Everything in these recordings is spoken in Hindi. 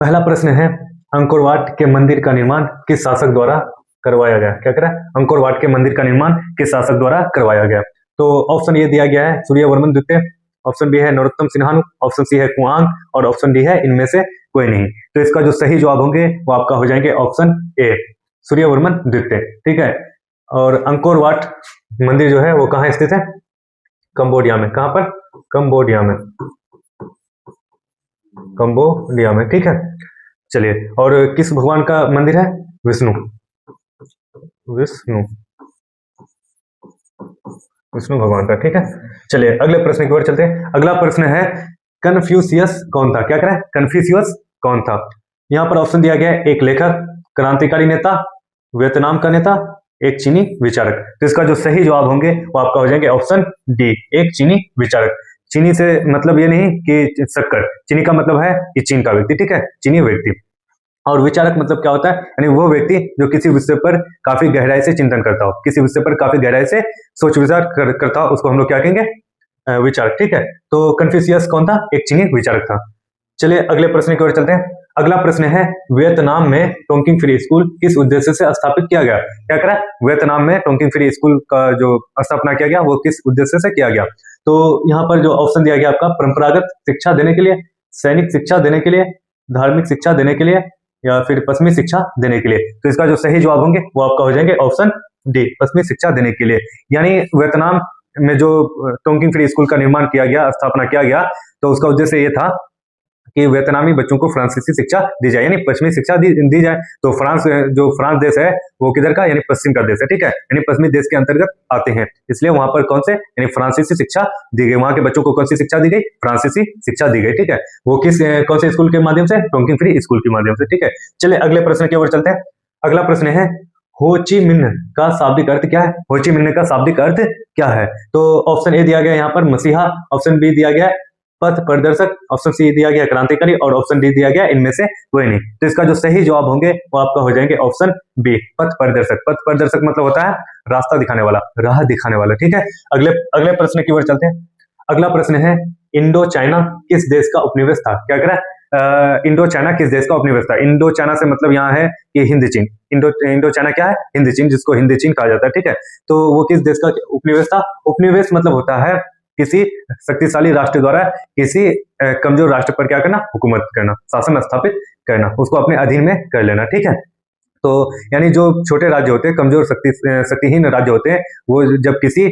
पहला प्रश्न है, अंकोर वाट के मंदिर का निर्माण किस शासक द्वारा करवाया गया? क्या कह रहा है? अंकोर वाट के मंदिर का निर्माण किस शासक द्वारा करवाया गया? तो ऑप्शन ये दिया गया है सूर्यवर्मन द्वितीय, ऑप्शन बी है नरोत्तम सिन्हानु, ऑप्शन सी है कुआंग और ऑप्शन डी है इनमें से कोई नहीं। तो इसका जो सही जवाब होंगे वो आपका हो जाएंगे ऑप्शन ए, सूर्यवर्मन द्वितीय। ठीक है। और अंकोर वाट मंदिर जो है वो कहाँ स्थित है? कंबोडिया में। कहाँ पर? कंबोडिया में। कंबोडिया में। ठीक है। चलिए, और किस भगवान का मंदिर है? विष्णु। विष्णु विष्णु भगवान का। ठीक है। चलिए अगले प्रश्न की ओर चलते हैं। अगला प्रश्न है, कन्फ्यूशियस कौन था? क्या करें? कन्फ्यूशियस कौन था? यहां पर ऑप्शन दिया गया है, एक लेखक, क्रांतिकारी नेता, वियतनाम का नेता, एक चीनी विचारक। तो इसका जो सही जवाब होंगे वो आपका हो जाएंगे ऑप्शन डी, एक चीनी विचारक। चीनी से मतलब ये नहीं कि शक्कर, चीनी का मतलब है कि चीन का व्यक्ति। ठीक है, चीनी व्यक्ति। और विचारक मतलब क्या होता है? यानी वो व्यक्ति जो किसी विषय पर काफी गहराई से चिंतन करता हो, किसी विषय पर काफी गहराई से सोच विचार करता हो, उसको हम लोग क्या कहेंगे? विचारक। ठीक है। तो कन्फ्यूशियस कौन था? एक चीनी विचारक था। चलिए अगले प्रश्न की ओर चलते हैं। अगला प्रश्न है, वियतनाम में टोंकिंग फ्री स्कूल किस उद्देश्य से स्थापित किया गया? क्या करा? वियतनाम में टोंकिंग फ्री स्कूल का जो स्थापना किया गया वो किस उद्देश्य से किया गया? तो यहाँ पर जो ऑप्शन दिया गया आपका, परंपरागत शिक्षा देने के लिए, सैनिक शिक्षा देने के लिए, धार्मिक शिक्षा देने के लिए, या फिर पश्चिमी शिक्षा देने के लिए। तो इसका जो सही जवाब होंगे वो आपका हो जाएंगे ऑप्शन डी, पश्चिमी शिक्षा देने के लिए। यानी वियतनाम में जो टोंकिंग फ्री स्कूल का निर्माण किया गया, स्थापना किया गया, तो उसका उद्देश्य ये था कि वियतनामी बच्चों को फ्रांसीसी शिक्षा दी जाए, यानी पश्चिमी शिक्षा दी जाए। तो फ्रांस, जो फ्रांस देश है वो किधर का? यानी पश्चिम का देश है। ठीक है, यानी पश्चिमी देश के अंतर्गत आते हैं, इसलिए वहां पर कौन से, यानी फ्रांसीसी शिक्षा दी गई। वहां के बच्चों को कौन सी शिक्षा दी गई? फ्रांसीसी शिक्षा दी गई। ठीक है, वो किस कौन से स्कूल के माध्यम से? टोंकिंग फ्री स्कूल के माध्यम से। ठीक है। चलिए अगले प्रश्न की ओर चलते हैं। अगला प्रश्न है, हो ची मिन्ह का शाब्दिक अर्थ क्या है? हो ची मिन्ह का शाब्दिक अर्थ क्या है? तो ऑप्शन ए दिया गया यहाँ पर मसीहा, ऑप्शन बी दिया गया पथ प्रदर्शक, ऑप्शन सी दिया गया क्रांतिकारी और ऑप्शन डी दिया गया इनमें से कोई नहीं। तो इसका जो सही जवाब होंगे वो आपका हो जाएंगे ऑप्शन बी, पथ प्रदर्शक। पथ प्रदर्शक मतलब होता है रास्ता दिखाने वाला, राह दिखाने वाला। ठीक है। अगले अगले प्रश्न की ओर चलते हैं। अगला प्रश्न है, इंडो चाइना किस देश का उपनिवेश था? क्या कह रहा है? इंडो चाइना किस देश का उपनिवेश था? इंडो चाइना से मतलब यहाँ है कि हिंद चीन। इंडो चाइना क्या है? हिंद चीन, जिसको हिंद चीन कहा जाता है। ठीक है। तो वो किस देश का उपनिवेश था? उपनिवेश मतलब होता है किसी शक्तिशाली राष्ट्र द्वारा किसी कमजोर राष्ट्र पर क्या करना? हुकूमत करना, शासन स्थापित करना, उसको अपने अधीन में कर लेना। ठीक है। तो यानी जो छोटे राज्य होते हैं, कमजोर शक्तिहीन राज्य होते हैं, वो जब किसी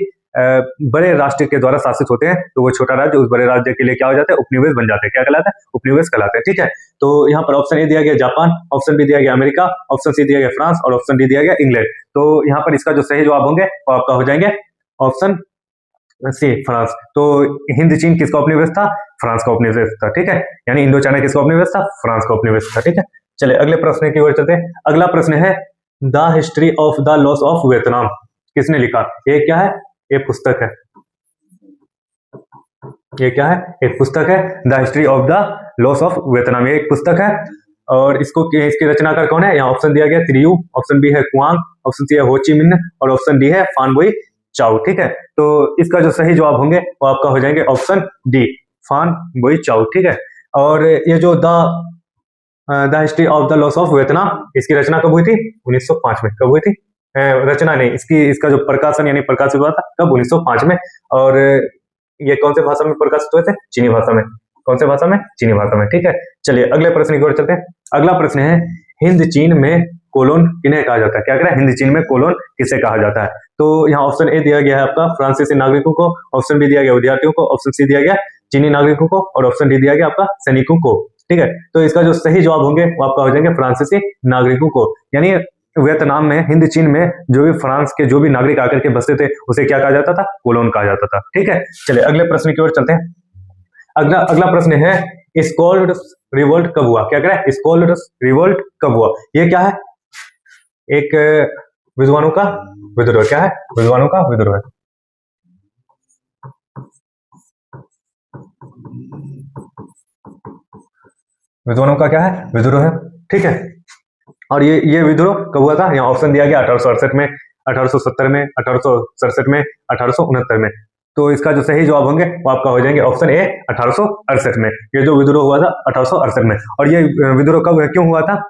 बड़े राष्ट्र के द्वारा शासित होते हैं तो वो छोटा राज्य उस बड़े राज्य के लिए क्या हो जाता है? उपनिवेश बन जाते हैं। क्या कहलाता है? उपनिवेश कहलाते हैं। ठीक है। तो यहाँ पर ऑप्शन ए दिया गया जापान, ऑप्शन बी दिया गया अमेरिका, ऑप्शन सी दिया गया फ्रांस और ऑप्शन डी दिया गया इंग्लैंड। तो यहाँ पर इसका जो सही जवाब होंगे वो आपका हो जाएंगे ऑप्शन सी, फ्रांस। तो हिंद चीन किसका उपनिवेश था? फ्रांस का उपनिवेश था। ठीक है। यानी इंडो चाइना किसका उपनिवेश था? फ्रांस का उपनिवेश था। ठीक है। चलिए अगले प्रश्न की ओर चलते हैं। अगला प्रश्न है, the history of the loss of Vietnam किसने लिखा? ये क्या है? ये पुस्तक है। ये क्या है? एक पुस्तक है, the history of the loss of Vietnam. ये एक पुस्तक है और इसके रचनाकार कौन है? यहाँ ऑप्शन दिया गया त्रियू, ऑप्शन बी है कुआंग, ऑप्शन सी है हो ची मिन्ह और ऑप्शन डी है फान बोई चाओ। ठीक है। तो इसका जो सही जवाब होंगे वो आपका हो जाएंगे ऑप्शन डी, फान बोई चाओ। ठीक है। और ये जो the history of the loss of Vietnam, इसकी रचना कब हुई थी? 1905 में। कब हुई थी? रचना नहीं, इसका जो प्रकाशन यानी प्रकाशित हुआ था कब? 1905 में। और ये कौन से भाषा में प्रकाशित हुए थे? चीनी भाषा में। कौन से भाषा में? चीनी भाषा में। ठीक है। चलिए अगले प्रश्न की ओर चलते हैं। अगला प्रश्न है, हिंद चीन में कोलोन किन्हें कहा जाता है? क्या कह रहा है? हिंद चीन में कोलोन किसे कहा जाता है? तो यहाँ ऑप्शन ए दिया गया है आपका फ्रांसीसी नागरिकों को, ऑप्शन बी दिया गया विद्यार्थियों को, ऑप्शन सी दिया गया चीनी नागरिकों को और ऑप्शन डी दिया गया आपका सैनिकों को। ठीक है। तो इसका जो सही जवाब होंगे वो आपका हो जाएंगे फ्रांसीसी नागरिकों को। यानी वियतनाम में, हिंद चीन में जो भी फ्रांस के जो भी नागरिक आकर के बसते थे उसे क्या कहा जाता था? कोलोन कहा जाता था। ठीक है। चलिए अगले प्रश्न की ओर चलते हैं। अगला प्रश्न है, स्कोल्ड रिवोल्ट कब हुआ? क्या कह रहा है? स्कोल्ड रिवोल्ट कब हुआ? ये क्या है? एक विद्वानों का विद्रोह। क्या है? विद्वानों का विद्रोह है। विद्वानों का क्या है? विद्रोह है। ठीक है। और ये विद्रोह कब हुआ था? यहाँ ऑप्शन दिया गया 1868 में, 1870 में, 1867 में, 1869 में। तो इसका जो सही जवाब होंगे वो आपका हो जाएंगे ऑप्शन ए 1868 में। ये जो विद्रोह हुआ था 1868 में। और ये विद्रोह कब क्यों हुआ था?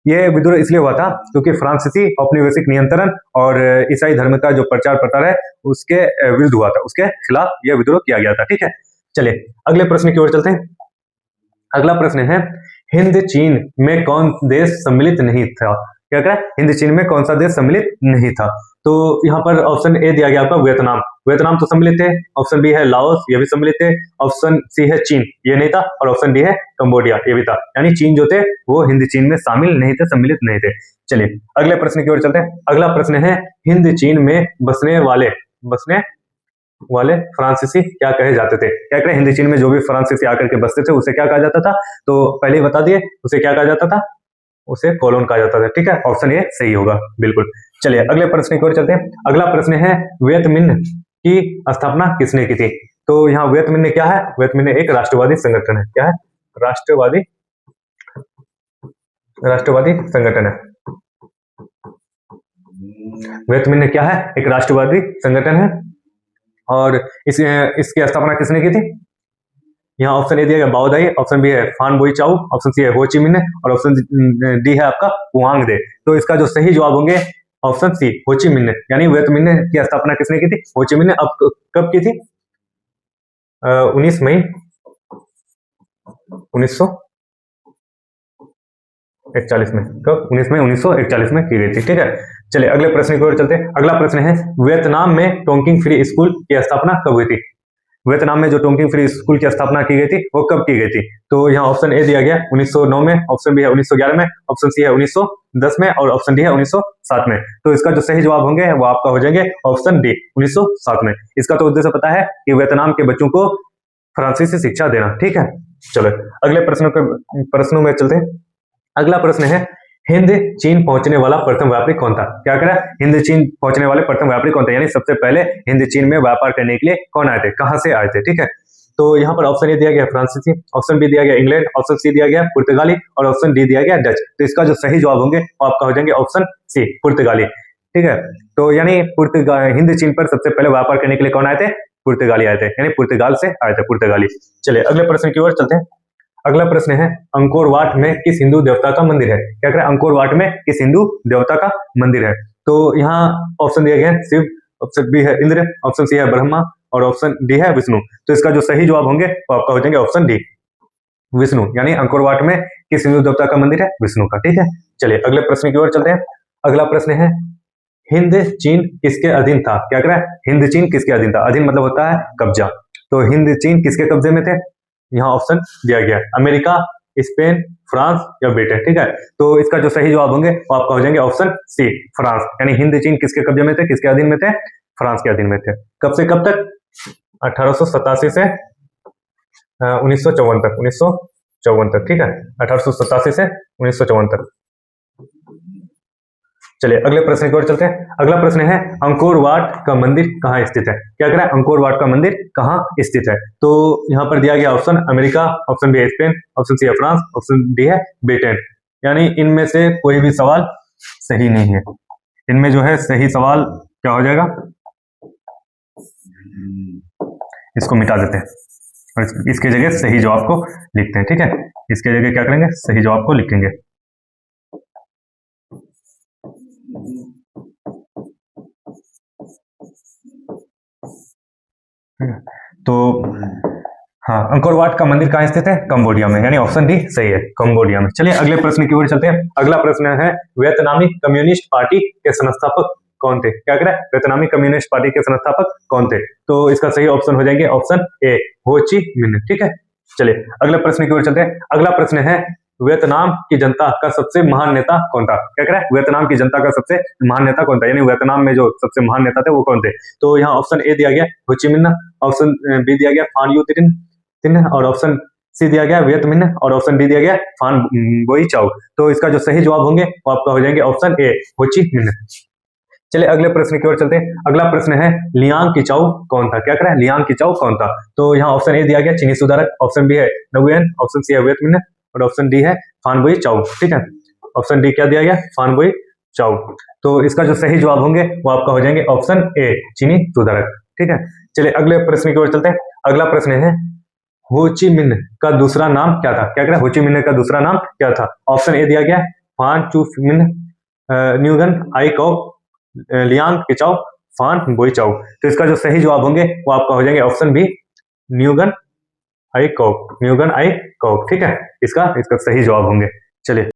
ये विद्रोह इसलिए हुआ था क्योंकि फ्रांसीसी औपनिवेशिक नियंत्रण और ईसाई धर्म का जो प्रचार प्रसार है उसके विरुद्ध हुआ था, उसके खिलाफ यह विद्रोह किया गया था। ठीक है, चलिए अगले प्रश्न की ओर चलते हैं। अगला प्रश्न है हिंद चीन में कौन देश सम्मिलित नहीं था? क्या कह रहा है? हिंद चीन में कौन सा देश सम्मिलित नहीं था? तो यहाँ पर ऑप्शन ए दिया गया आपका वियतनाम। वियतनाम तो सम्मिलित है। ऑप्शन बी है लाओस, ये भी सम्मिलित है। ऑप्शन सी है चीन, ये नहीं था। और ऑप्शन डी है कंबोडिया, ये भी था। यानी चीन जो थे वो हिंद चीन में शामिल नहीं थे, सम्मिलित नहीं थे। चलिए अगले प्रश्न की ओर चलते हैं। अगला प्रश्न है हिंद चीन में बसने वाले फ्रांसीसी क्या कहे जाते थे? क्या करें, हिंद चीन में जो भी फ्रांसीसी आकर के बसते थे उसे क्या कहा जाता था? तो पहले ही बता दिए, उसे क्या कहा जाता था? उसे कॉलोन कहा जाता था। ठीक है, ऑप्शन ए सही होगा बिल्कुल। चलिए अगले प्रश्न की ओर चलते हैं। अगला प्रश्न है वियत मिन्ह की स्थापना किसने की थी? तो यहाँ वियत मिन्ह क्या है? वियत मिन्ह एक राष्ट्रवादी संगठन है। क्या है? राष्ट्रवादी संगठन है। वियत मिन्ह क्या है? एक राष्ट्रवादी संगठन है। और इसकी स्थापना किसने की थी? यहाँ ऑप्शन ए दिया गया बाओदाई, ऑप्शन बी है फान बोई चाउ, ऑप्शन सी है हो ची मिन्ह और ऑप्शन डी है आपका हुआंग दे। तो इसका जो सही जवाब होंगे ऑप्शन सी हो ची मिन्ह। यानी वियत मिन्ह की स्थापना किसने की थी? हो ची मिन्ह। अब कब की थी? 19 मई 1941 में। कब? 19 मई 1941 में की गई थी। ठीक है, चलिए अगले प्रश्न की ओर चलते हैं। अगला प्रश्न है वियतनाम में टोंकिंग फ्री स्कूल की स्थापना कब हुई थी? वियतनाम में जो टोंकिंग फ्री स्कूल की स्थापना की गई थी वो कब की गई थी? तो यहाँ ऑप्शन ए दिया गया 1909 में, ऑप्शन बी है 1911 में, ऑप्शन सी है 1910 में और ऑप्शन डी है 1907 में। तो इसका जो सही जवाब होंगे वो आपका हो जाएंगे ऑप्शन डी 1907 में। इसका तो उद्देश्य पता है कि वियतनाम के बच्चों को फ्रांसीसी शिक्षा देना। ठीक है, चलो अगले प्रश्नों में चलते हैं। अगला प्रश्न है हिंद चीन पहुंचने वाला प्रथम व्यापारी कौन था? क्या करा? हिंद चीन पहुंचने वाले प्रथम व्यापारी कौन थे? यानी सबसे पहले हिंद चीन में व्यापार करने के लिए कौन आए थे, कहां से आए थे? ठीक है, तो यहाँ पर ऑप्शन ए दिया गया फ्रांसीसी, ऑप्शन बी दिया गया इंग्लैंड, ऑप्शन सी दिया गया पुर्तगाली और ऑप्शन डी दिया गया डच। तो इसका जो सही जवाब होंगे वो आपका हो जाएंगे ऑप्शन सी पुर्तगाली। ठीक है, तो यानी हिंद चीन पर सबसे पहले व्यापार करने के लिए कौन आए थे? पुर्तगाली आए थे, यानी पुर्तगाल से आए थे पुर्तगाली। चलिए अगले प्रश्न की ओर चलते हैं। अगला प्रश्न है अंकोर वाट में किस हिंदू देवता का मंदिर है? क्या करें? अंकोर वाट में किस हिंदू देवता का मंदिर है? तो यहाँ ऑप्शन दिया गया है शिव, ऑप्शन बी है इंद्र, ऑप्शन सी है ब्रह्मा और ऑप्शन डी है विष्णु। तो इसका जो सही जवाब होंगे वो आपका हो जाएंगे ऑप्शन डी विष्णु। यानी अंकोर वाट में किस हिंदू देवता का मंदिर है? विष्णु का। ठीक है, चलिए अगले प्रश्न की ओर चलते हैं। अगला प्रश्न है हिंद चीन किसके अधीन था? क्या करें? हिंद चीन किसके अधीन था? अधीन मतलब होता है कब्जा। तो हिंद चीन किसके कब्जे में थे? यहाँ ऑप्शन दिया गया अमेरिका, स्पेन, फ्रांस या ब्रिटेन। ठीक है, तो इसका जो सही जवाब होंगे वो आपका हो जाएंगे ऑप्शन सी फ्रांस। यानी हिंद चीन किसके कब्जे में थे, किसके अधीन में थे? फ्रांस के अधीन में थे। कब से कब तक? 1887 से 1954 तक। 1954 तक। ठीक है, 1887 से 1954 तक। चलिए अगले प्रश्न की ओर चलते हैं। अगला प्रश्न है अंकोर वाट का मंदिर कहाँ स्थित है? क्या करें? अंकोर वाट का मंदिर कहाँ स्थित है? तो यहाँ पर दिया गया ऑप्शन अमेरिका, ऑप्शन बी है स्पेन, ऑप्शन सी है फ्रांस, ऑप्शन डी है ब्रिटेन। यानी इनमें से कोई भी सवाल सही नहीं है। इनमें जो है सही सवाल क्या हो जाएगा, इसको मिटा देते हैं और इसके जगह सही जवाब को लिखते हैं। ठीक है, इसके जगह क्या करेंगे? सही जवाब को लिखेंगे। तो हाँ, अंकोर वाट का मंदिर कहाँ स्थित है? कंबोडिया में। यानी ऑप्शन डी सही है, कंबोडिया में। चलिए अगले प्रश्न की ओर चलते हैं। अगला प्रश्न है वियतनामी कम्युनिस्ट पार्टी के संस्थापक कौन थे? क्या करें? वियतनामी कम्युनिस्ट पार्टी के संस्थापक कौन थे? तो इसका सही ऑप्शन हो जाएंगे ऑप्शन ए हो ची मिन्ह। ठीक है, चलिए अगले प्रश्न की ओर चलते हैं। अगला प्रश्न है वियतनाम की जनता का सबसे महान नेता कौन था? क्या करें? वियतनाम की जनता का सबसे महान नेता कौन था? यानी वियतनाम में जो सबसे महान नेता थे वो कौन थे? तो यहाँ ऑप्शन ए दिया गया हो ची मिन्ह, ऑप्शन बी दिया गया फान यू तिन और ऑप्शन सी दिया गया वियत मिन्ह और ऑप्शन डी दिया गया फान बोई चाउ। तो इसका जो सही जवाब होंगे वो आपका हो जाएंगे ऑप्शन ए हो ची मिन्ह। चलिए अगले प्रश्न की ओर चलते हैं। अगला प्रश्न है लियांग किचाउ कौन था? क्या करें? लियांग किचाउ कौन था? तो यहाँ ऑप्शन ए दिया गया चीनी सुधारक, ऑप्शन बी है नगुयेन, ऑप्शन सी है वियत मिन्ह और ऑप्शन डी है फान बोई चाउ। ठीक है, ऑप्शन डी क्या दिया गया? फान बोई चाउ। तो इसका जो सही जवाब होंगे वो आपका हो जाएंगे ऑप्शन ए चीनी सुधारक। ठीक है, चलिए अगले प्रश्न की ओर चलते हैं। अगला प्रश्न है हो ची मिन्ह का दूसरा नाम क्या था? क्या कह रहा है? हो ची मिन्ह का दूसरा नाम क्या था? ऑप्शन ए दिया गया है फान चू मिन्ह, न्यूगन आई कौ, लियांग किचाओ, फान बोई चाओ। तो इसका जो सही जवाब होंगे वो आपका हो जाएंगे ऑप्शन बी न्यूगन आई कौ, न्यूगन आई कौ। ठीक है, इसका सही जवाब होंगे। चलिए